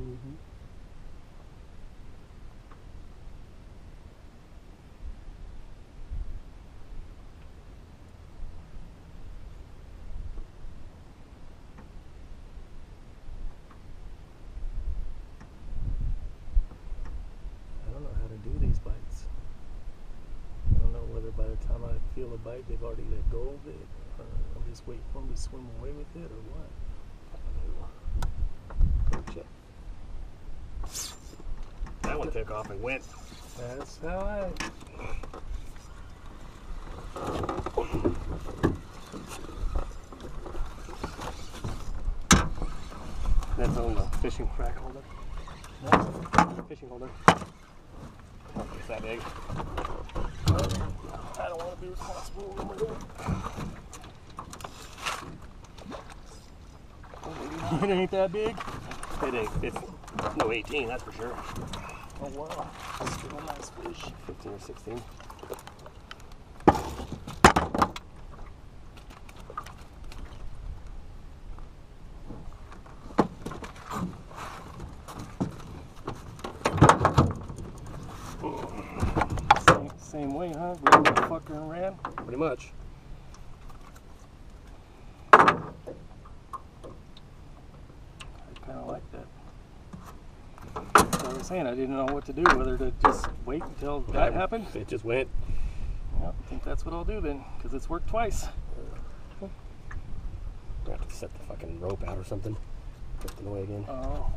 Mm-hmm. I don't know how to do these bites. I don't know whether by the time I feel a bite, they've already let go of it, or I'm just waiting for them to swim away with it, or what. Shit. That one took off and went. That's how I... That's on the fishing rack holder. That's Fishing holder. Oh, it's that big. I don't want to be responsible for my own. It ain't that big. It ain't. It's no 18, that's for sure. Oh wow, still a nice fish. 15 or 16. Same way, huh? Grabbed the fucker and ran. Pretty much. I kind of like that. That's what I was saying. I didn't know what to do, whether to just wait until that happened. It just went. Yep, I think that's what I'll do then, because it's worked twice. I have to set the fucking rope out or something. Drifting away again. Oh.